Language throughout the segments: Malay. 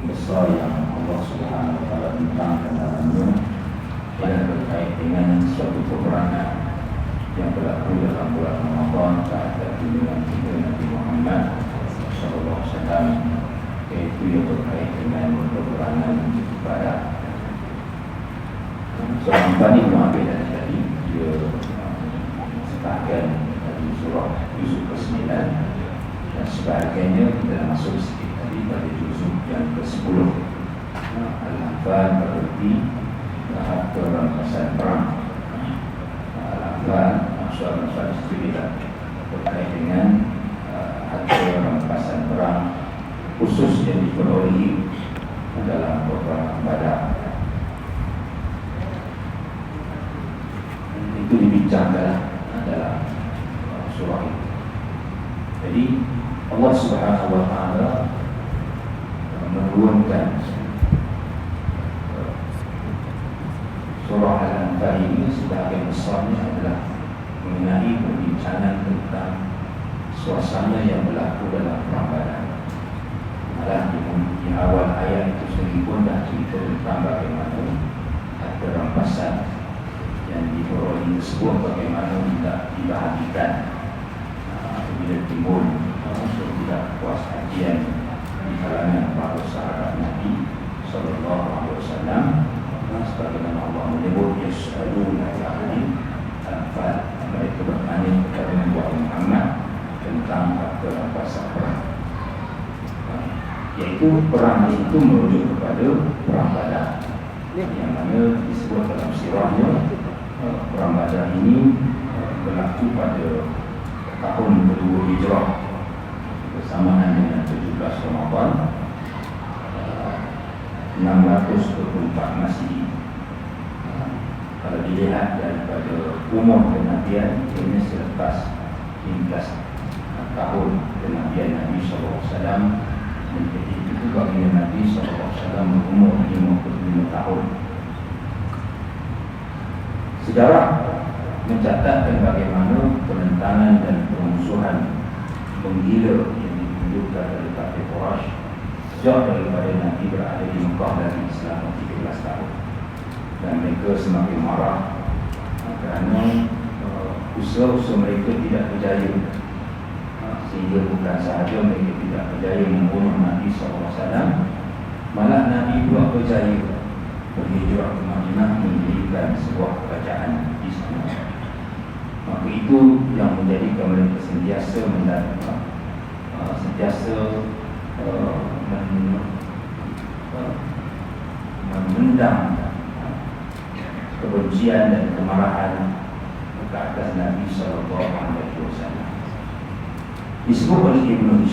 besar yang Allah Subhanahu wa taala tentangkan dalamnya yang berkait dengan suatu peperangan yang berlaku dalam bulan Ramadan pada kunjungan kita Nabi Muhammad SAW, yaitu yang berkait dengan peperangan Badar. Seorang Bani Muhammad tadi dia sebahagian dari surah Yusuf ke-9 dan sebahagiannya kita masuk sikit tadi pada Yusuf yang ke-10. Al-Anfal berarti tahap perampasan perang. Al-Anfal maksud-maksud itu tidak berkait dengan harta rampasan perang khusus yang diperolehi dalam peperangan Badar. Itu dibincangkan dalam surah ini. Jadi Allah Subhanahu wa taala menurunkan surah Al-Anfal ini sebagian besarnya adalah mengenai perbincangan tentang suasana yang berlaku dalam perang Badar. Malah di awal ayat itu sendiri pun dah cerita tentang bagaimana harta rampasan yang diperoleh tersebut bagaimana tidak dibahagikan bila timbul tidak puas kajian di kalangan para sahabat Nabi sallallahu alaihi wasallam. Sebagaimana Allah menyebut yas'aluna ya'ani al-anfal, mereka bertanya kepada Nabi Muhammad tentang harta rampasan perang, yaitu perang itu merujuk kepada perang Badar yang mana disebut dalam sirahnya. Perang Badar ini berlaku pada tahun kedua Hijrah bersamaan dengan 17 Ramadan 624 Masehi. Kalau dilihat daripada umur kenabian, ini selepas 15 tahun kenabian Nabi SAW, dan ketika itu baginda Nabi SAW berumur 55 tahun. Sejarah mencatatkan bagaimana penentangan dan permusuhan menggila yang ditunjukkan oleh kafir Quraisy sejak daripada Nabi berada di Mekah dari selama 13 tahun, dan mereka semakin marah kerana usaha-usaha mereka tidak berjaya, sehingga bukan sahaja mereka tidak berjaya membunuh Nabi SAW, malah Nabi pula berjaya berhijrah ke Madinah mendirikan sebuah kerajaan di sana. Maka itu yang menjadikan mereka sentiasa memendam kebencian dan kemarahan ke atas Nabi SAW. Disebut oleh Ibnu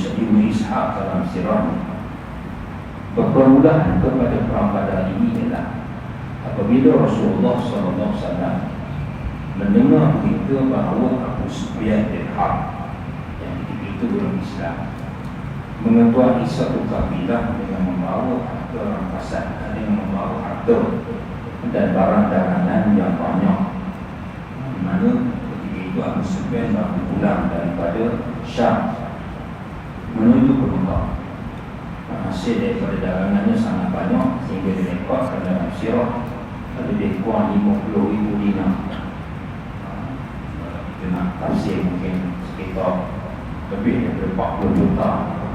Ishaq dalam sirahnya, permulaan kepada perang Badar ini ialah apabila Rasulullah SAW mendengar berita bahawa Abu Sufyan bin Harb yang ketika itu belum Islam mengetuai satu kabilah dengan membawa harta rampasan, dengan membawa harta dan barang dagangan yang banyak, di mana ketika itu Abu Sufyan baru pulang daripada Syam menuju ke Mekah. Hasil daripada dagangannya sangat banyak sehingga direkodkan dalam sirah lebih kurang 50,000 dinar. Kita nak tafsir mungkin sekitar lebih daripada 40 juta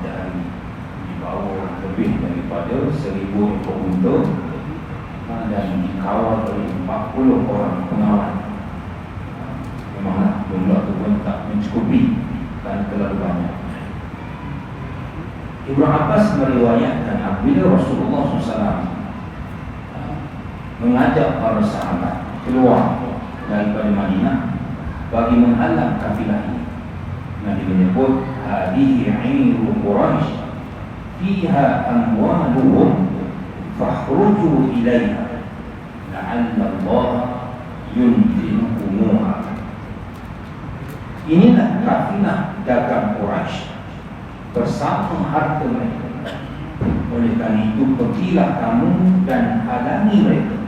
dari dibawa lebih daripada 1,000 ekor unta dan dikawal oleh 40 orang pengawal. Memanglah jumlah itu pun tak mencukupi dan terlalu banyak. Ibnu Abbas meriwayatkan apabila Rasulullah SAW mengajak para sahabat keluar daripada Madinah bagi menghalang kafilah ini, Nabi menyebut hadihi 'iru Quraisy fiha amwaluhum fakhruju ilaiha la'alla Allah yunfiqumuha. Inilah kafilah dagang Quraisy bersama harta mereka. Oleh kerana itu pergilah kamu dan halangi mereka.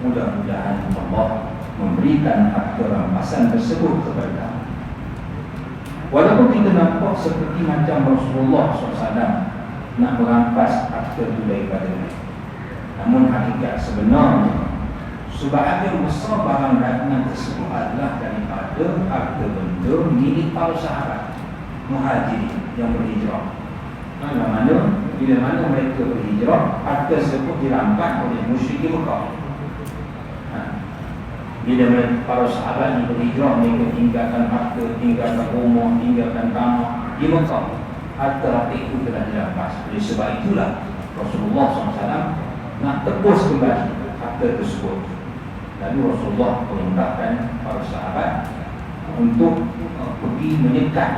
Mudah-mudahan Allah memberikan harta rampasan tersebut kepada kamu. Walaupun kita nampak seperti macam Rasulullah SAW nak merampas harta harta itu daripada mereka. Namun hakikat sebenarnya sebahagian besar barang dagangan tersebut adalah daripada harta benda milik para sahabat Muhajirin yang berhijrah. Bila mana mereka berhijrah, harta tersebut dirampas oleh musyrikin Mekah. Bila para sahabat yang berhijrah, mereka tinggalkan harta, tinggalkan rumah, tinggalkan tanah di Mekah. Harta itu telah dirampas. Oleh sebab itulah Rasulullah SAW nak tebus kembali harta tersebut. Lalu Rasulullah perintahkan para sahabat untuk pergi menyekat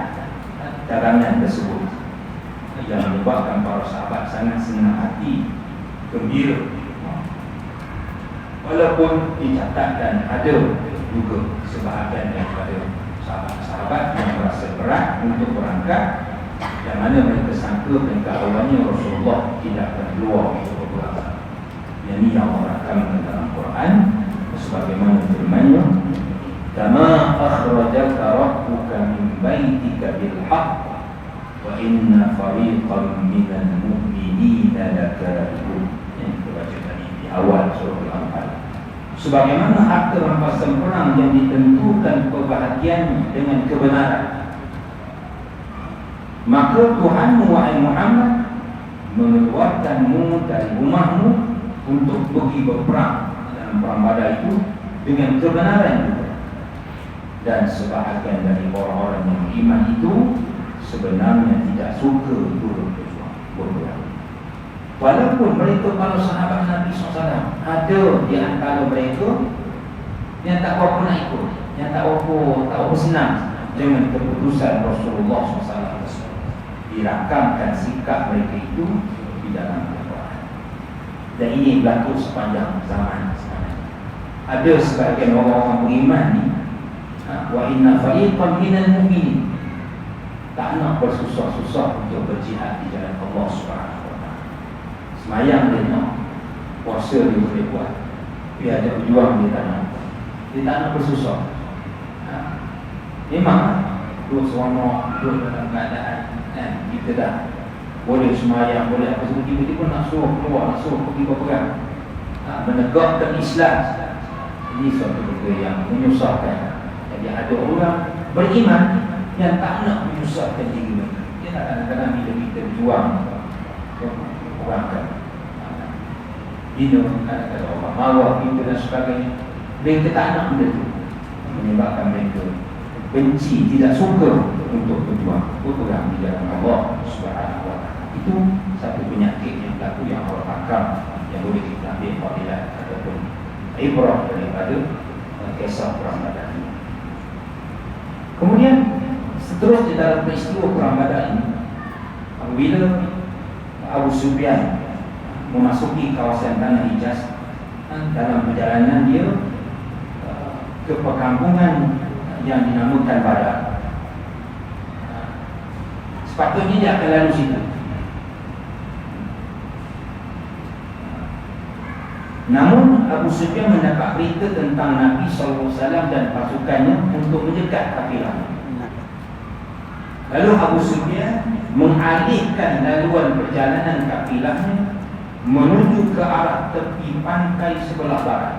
dagangan tersebut, yang menyebabkan para sahabat sangat senang hati, gembira. Walaupun dicatatkan ada juga sebahagian daripada sahabat-sahabat yang merasa berat untuk berangkat, yang mana mereka sangka mereka awalnya Rasulullah tidak akan keluar untuk berangkat. Yang ini yang Allah rakamkan dalam Quran sebagaimana firman-Nya, "Kama akhrajaka rabbuka min baitika bil haqq wa inna fariqan minal mu'minina lakarihun." Ini baca tadi di awal surah Al-Anfal. Sebagaimana harta rampasan perang yang ditentukan kebahagiaan dengan kebenaran, maka Tuhanmu wahai Muhammad mengeluarkanmu dari rumahmu untuk pergi berperang dalam perang Badar itu dengan kebenaran juga. Dan sebahagian dari orang-orang yang beriman itu sebenarnya tidak suka turun berperang. Walaupun mereka para sahabat Nabi SAW, ada di antara mereka yang tak berapa nak ikut, yang tak berapa senang dengan keputusan Rasulullah SAW. Dirakamkan sikap mereka itu di dalam Al-Quran. Dan ini berlaku sepanjang zaman sekarang. Ada sebahagian orang-orang beriman ni, wa inna fariqan minal mu'minin, tak nak bersusah-susah untuk berjihad di jalan Allah Subhanahu wa taala. Semayang dia nak, puasa dia boleh buat, tapi ada berjuang dia tak nak. Dia tak nak bersusah. Memang duduk seronok, duduk dalam keadaan kita dah boleh semayang, boleh apa semua, tiba-tiba nak suruh keluar, nak suruh pergi berperang, menegakkan Islam. Ini suatu benda yang menyusahkan. Jadi ada orang beriman yang tak nak menyusahkan diri mereka. Dia nak kadang-kadang bila kita berjuang orangkan minum, kadang-kadang orang marah kita dan sebagainya, mereka tak nak benda itu, menyebabkan mereka benci, tidak suka untuk berjuang berperang di jalan Allah Subhanahu wa taala. Itu satu penyakit yang berlaku yang Allah rakam, yang boleh kita ambil fadilah ataupun ibrah daripada kisah perang Badar ini. Kemudian seterusnya dalam peristiwa perang Badar ini, apabila Abu Sufyan memasuki kawasan Tanah Hijaz, dalam perjalanan dia ke perkampungan yang dinamakan Badar. Sepatutnya dia akan lalu situ. Namun Abu Sufyan mendapat berita tentang Nabi SAW dan pasukannya untuk menjegat kafilah. Lalu Abu Sufyan mengalihkan laluan perjalanan kafilahnya menuju ke arah tepi pantai sebelah barat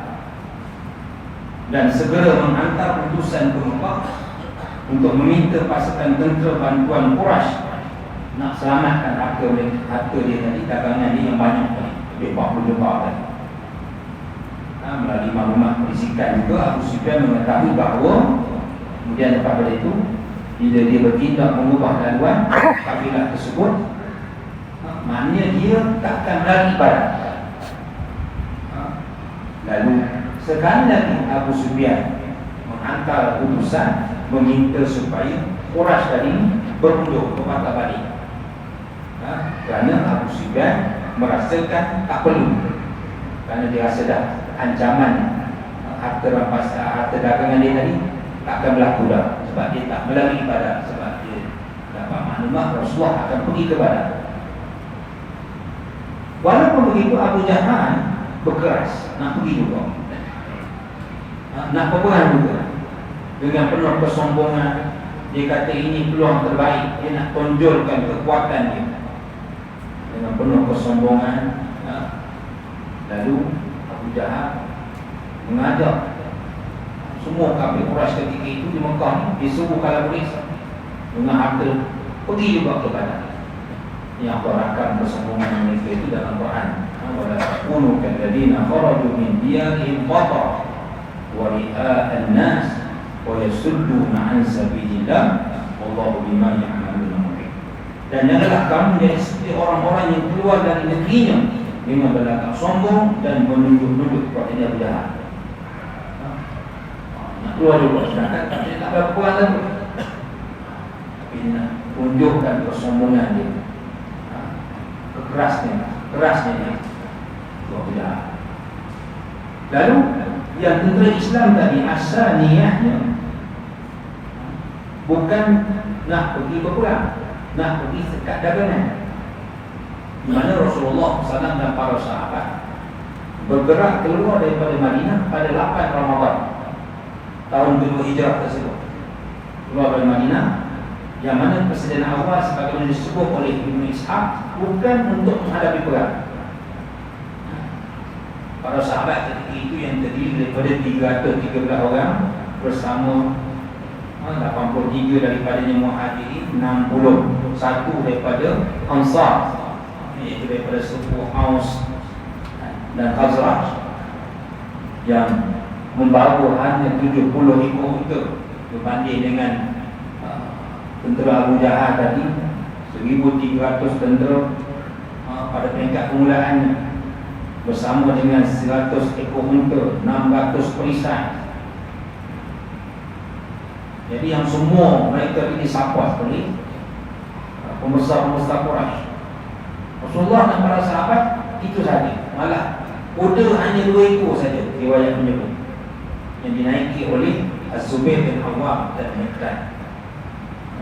dan segera menghantar utusan ke Mekah untuk meminta pasukan tentera bantuan Quraisy nak selamatkan harta dia tadi, dagangan dia yang banyak tadi, lebih 40 juta tadi. Melalui maklumat perisikan juga, Abu Sufyan mengetahui bahawa kemudian daripada itu, bila dia bertindak mengubah laluan kafilah tersebut, maknanya dia takkan lari barat. Lalu sekali lagi Abu Sufyan menghantar utusan meminta supaya Quraisy tadi berundur berpatah balik, kerana Abu Sufyan merasakan tak perlu, kerana dia rasa dah ancaman harta dagangan dia tadi tak akan berlaku dah, sebab dia tak melalui Badar, sebab dia dapat maklumat Rasulullah akan pergi ke Badar. Walaupun begitu, Abu Jahal berkeras nak pergi juga, nak berperang juga dengan penuh kesombongan. Dia kata ini peluang terbaik, dia nak tonjolkan kekuatan dia dengan yang penuh kesombongan. Lalu Abu Jahal mengajak semua kafir Quraisy ketika itu di Mekah, disuruh kalau boleh dengan harta pergi juga ke Badar. Yang berakan kesombongan mereka itu dalam Quran. Wala takunu kalladzina kharaju min diyarihim bataran wa ri'a'an nas wa yasudduna 'an sabilillah wallahu bima ya'maluna muhit. Dan janganlah kamu menjadi seperti orang-orang yang keluar dari negerinya dengan berlagak sombong dan menunjuk-nunjuk kepada Abu Jahal. Nak keluar juga sedangkan tak ada perang lagi, tapi nak tunjukkan kesombongan dia, kerasnya dia. Lalu yang tentera Islam tadi asal niatnya bukan nak pergi berperang, nak pergi sekat dagangan. Di mana Rasulullah SAW dan para sahabat bergerak keluar daripada Madinah pada 8 Ramadan tahun kedua hijrah tersebut. Keluar dari Madinah, yang mana persediaan awal sebagaimana disebut oleh Ibn Ishaq bukan untuk menghadapi perang. Para sahabat ketika itu yang terdiri daripada 313 orang bersama 83 daripadanya Muhajirin, 61 daripada Ansar, iaitu daripada suku Aus dan Khazraj, yang membawa hanya 70 ekor unta berbanding dengan tentera Abu Jahal tadi 1,300 tentera pada peringkat permulaannya, bersama dengan 100 ekor unta, 600 perisai. Jadi yang semua mereka ini sapa sekali pembesar-pembesar Quraisy. Rasulullah dan para sahabat itu saja, malah kuda hanya 2 ekor saja riwayat menyebut, yang dinaiki oleh Az-Zubair bin Awwam dan Miqdad.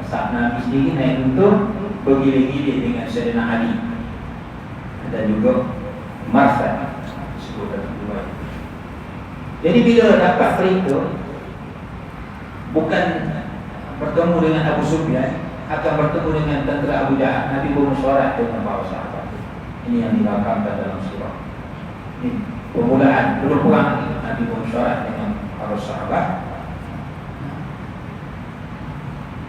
Saat Nabi sendiri naik unta bergilir-gilir dengan Sayyidina Ali dan juga Marsad. Jadi bila dapat berita bukan bertemu dengan Abu Sufyan, akan bertemu dengan tentera Abu Jahal, Nabi bermusyawarah dengan para sahabat. Ini yang dirakamkan dalam surah. Ini permulaan, belum perang lagi, Nabi bermusyawarah dengan para sahabat,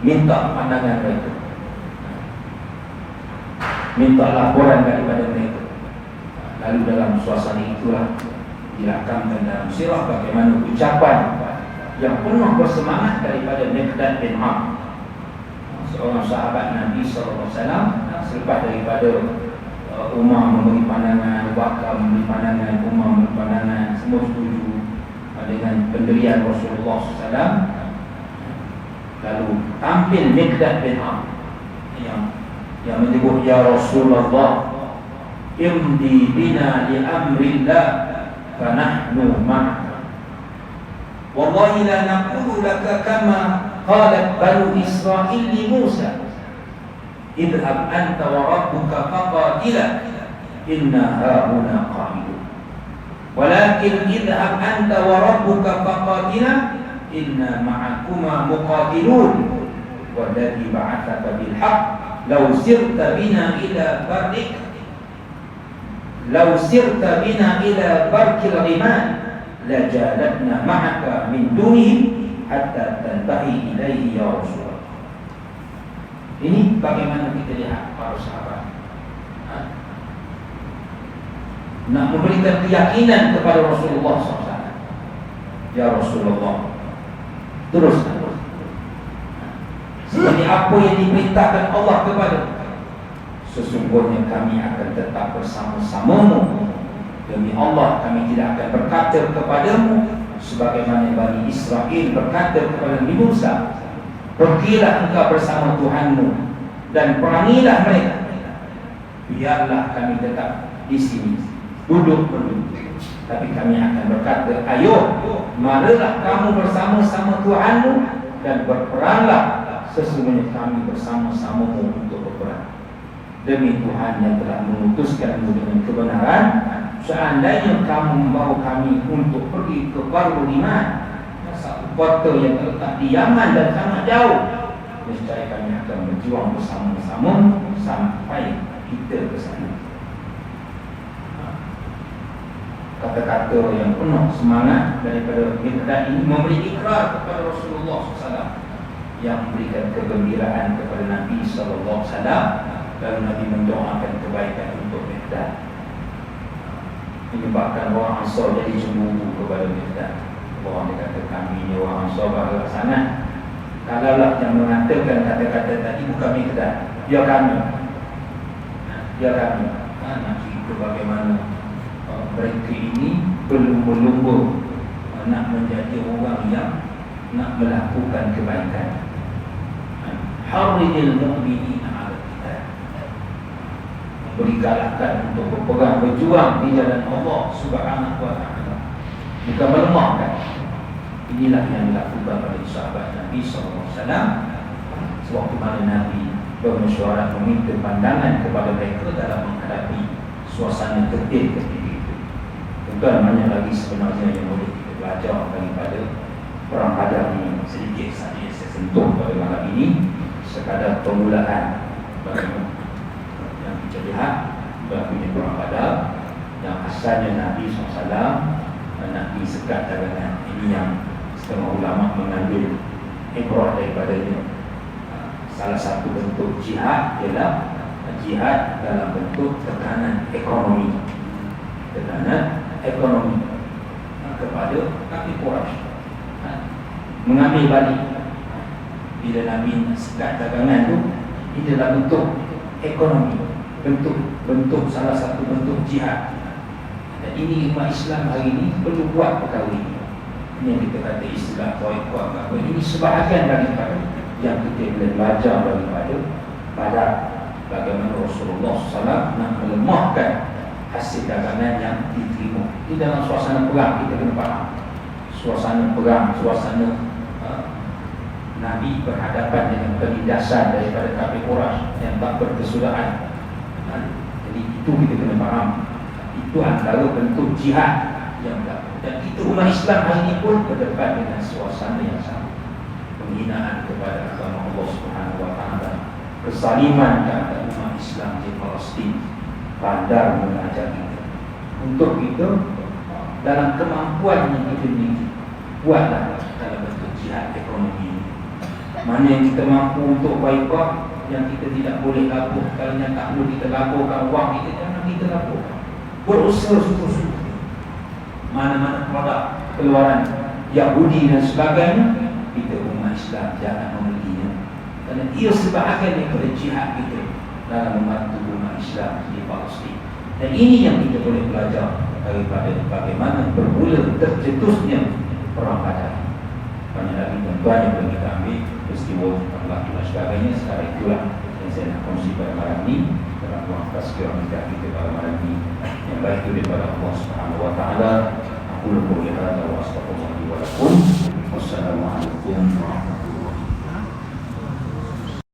minta pandangan mereka, minta laporan daripada mereka. Lalu dalam suasana itulah dirakamkan dalam sirah bagaimana ucapan yang penuh bersemangat daripada Miqdad bin Amr, seorang sahabat Nabi SAW, selepas daripada Umar memberi pandangan, Bakar memberi pandangan, Umar memberi pandangan, semua setuju dengan pendirian Rasulullah SAW. Lalu tampil Miqdad bin Amr yang menyebut, ya Rasulullah, imdi bina li amrillah fa nahnu ma'aka. Wallahi la naqulu laka kama qalat banu Israil li Musa, idhab anta wa rabbuka faqatila inna hauna qa'idun. Walakin idhab anta wa rabbuka faqatila inna ma'akuma muqatilun. Walladhi ba'athaka bil haqq law sirta bina ila bardik law sirta bina ila barkil riman la jalatna ma'aka min dunihim hatta tantahi ilaihi ya Rasulullah. Ini bagaimana kita lihat para sahabat nak memberikan keyakinan kepada Rasulullah SAW. Ya Rasulullah, teruskan seperti apa yang diperintahkan Allah kepada, sesungguhnya kami akan tetap bersama-samamu. Demi Allah, kami tidak akan berkata kepadamu sebagaimana Bani Israel berkata kepada Nabi Musa, pergilah engkau bersama Tuhanmu dan perangilah mereka. Biarlah kami tetap di sini duduk berduduk, tapi kami akan berkata, ayo, marilah kamu bersama-sama Tuhanmu dan berperanglah, sesungguhnya kami bersama-samamu untuk berperang. Demi Tuhan yang telah mengutuskanmu dengan kebenaran, seandainya kamu membawa kami untuk pergi ke Barul Iman, satu kota yang terletak di Yaman dan sangat jauh, niscaya kami akan berjuang bersama-sama sampai kita ke sana. kata-kata yang penuh semangat daripada Miqdad ini memberi ikrar kepada Rasulullah SAW, yang memberikan kegembiraan kepada Nabi SAW. Lalu Nabi mendoakan kebaikan untuk Miqdad, menyebabkan orang Ansar jadi cemburu kepada Miqdad. Orang dia kata, kami ni orang Ansar bahagia sangat, kalaulah yang mengatakan kata-kata tadi bukan Miqdad, dia kami. Nak cerita bagaimana mereka ini berlumba-lumba nak menjadi orang yang nak melakukan kebaikan. Harridil mu'minina 'ala al-qital, beri galakan untuk berjuang di jalan Allah Subhanahu wa ta'ala, bukan melemahkan. Inilah yang dilakukan oleh sahabat Nabi SAW. Sewaktu mana Nabi bermesyuarat meminta pandangan kepada mereka dalam menghadapi suasana tertib ketika itu. Bukan banyak lagi sebenarnya yang boleh kita belajar daripada perang Badar ini. Sedikit saja saya sentuh pada malam ini, sekadar permulaan bagaimana yang kita lihat berlakunya perang Badar, yang asalnya Nabi SAW nak disekat dagangan. Ini yang setengah ulama mengambil ibrah daripadanya. Salah satu bentuk jihad ialah jihad dalam bentuk tekanan ekonomi, kepada kafir Quraisy, mengambil balik. Bila Nabi sekat dagangan tu, ini adalah bentuk ekonomi, bentuk salah satu bentuk jihad. Dan ini umat Islam hari ini perlu buat perkara ini. Ini yang kita kata istilah ta'iqah. Ini sebahagian daripada yang kita boleh belajar daripada Badar, bagaimana Rasulullah SAW nak melemahkan hasil dagangan yang diterima. Di dalam suasana perang, kita kena faham suasana perang, suasana Nabi berhadapan dengan penindasan daripada kafir Quraisy yang tak berkesudahan. Jadi itu kita kena faham. Itu antara bentuk jihad yang berlaku. Dan kita umat Islam hari ini pun berdepan dengan suasana yang sama. Penghinaan kepada agama Allah Subhanahu wa ta'ala, kesaliman kepada umat Islam di Palestin. Bandar mengajar kita untuk kita dalam kemampuan yang kita miliki, buatlah dalam bentuk jihad ekonomi. Mana yang kita mampu untuk baikah, yang kita tidak boleh labur, kalau yang tak perlu kita laburkan wang kita, jangan kita laburkan. Berusaha sungguh-sungguh. Mana-mana produk keluaran Yahudi dan sebagainya, kita umat Islam jangan membelinya, kerana ia sebahagian daripada jihad kita dalam membantu umat Islam di Palestin. Dan ini yang kita boleh belajar daripada bagaimana bermula tercetusnya perang Badar. Banyak lagi tuan-tuan yang boleh kita ambil, peristiwa berlaku dan sebagainya. Sekarang itulah yang saya nak kongsi pada malam ini dalam ruang tazkirah kita pada malam ini. Yang baik itu daripada Allah Subhanahu wa ta'ala. Aku lupa lihat wa astagfirullahaladzim wa lakum. Wassalamualaikum warahmatullahi wabarakatuh.